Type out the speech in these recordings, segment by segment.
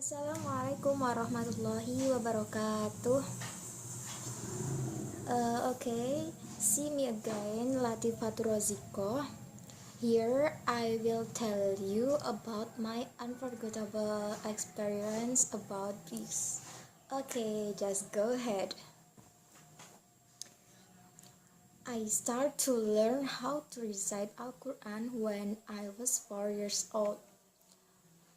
Assalamualaikum warahmatullahi wabarakatuh. Okay, see me again, Latifatur Roziqoh. Here I will tell you about my unforgettable experience about this. Okay, just go ahead. I start to learn how to recite Al-Quran when I was 4 years old.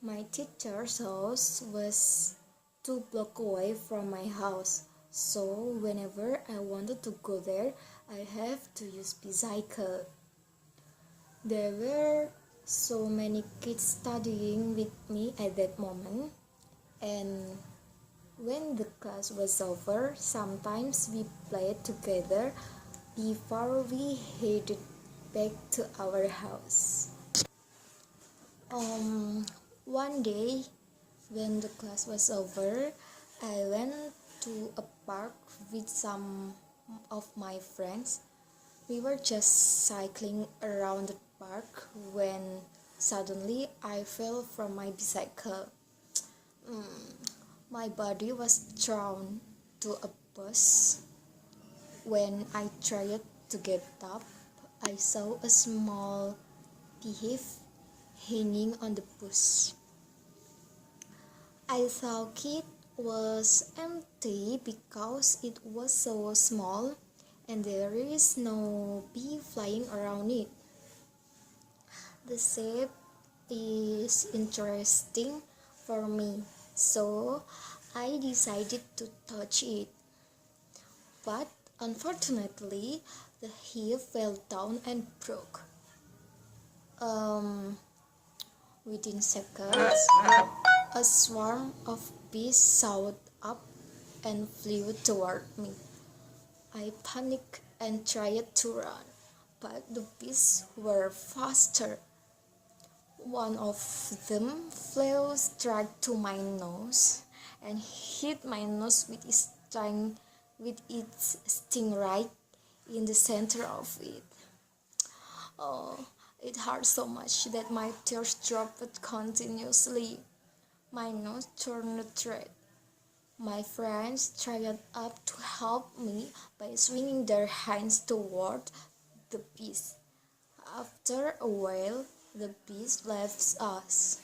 My teacher's house was 2 blocks away from my house, so whenever I wanted to go there, I have to use bicycle. There were so many kids studying with me at that moment, and when the class was over, sometimes we played together before we headed back to our house. One day, when the class was over, I went to a park with some of my friends. We were just cycling around the park when suddenly I fell from my bicycle. My body was thrown to a bus. When I tried to get up, I saw a small beehive hanging on the bus. I thought it was empty because it was so small and there is no bee flying around it. The shape is interesting for me, so I decided to touch it. But unfortunately, the hive fell down and broke. Within seconds, a swarm of bees soared up and flew toward me. I panicked and tried to run, but the bees were faster. One of them flew straight to my nose and hit my nose with its sting right in the center of it. Oh, it hurt so much that my tears dropped continuously. My nose turned red. My friends tried up to help me by swinging their hands toward the bees. After a while, the bees left us.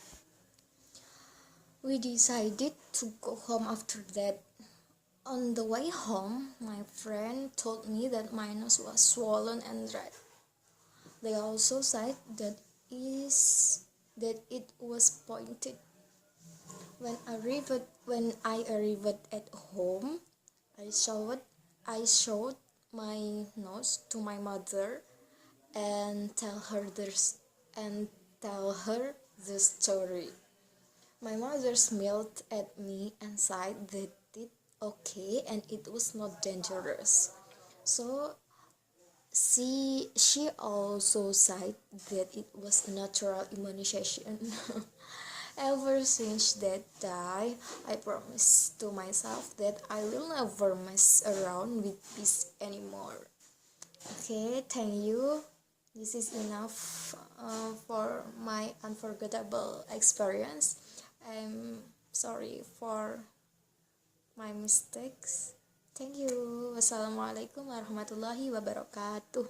We decided to go home after that. On the way home, my friend told me that my nose was swollen and red. They also said that it was pointed. When I arrived at home, I showed my nose to my mother and tell her the story. My mother smiled at me and said that it okay and it was not dangerous. So she also said that it was a natural immunization. Ever since that day, I promised to myself that I will never mess around with bees anymore. Okay, thank you. This is enough for my unforgettable experience. I'm sorry for my mistakes. Thank you. Wassalamualaikum warahmatullahi wabarakatuh.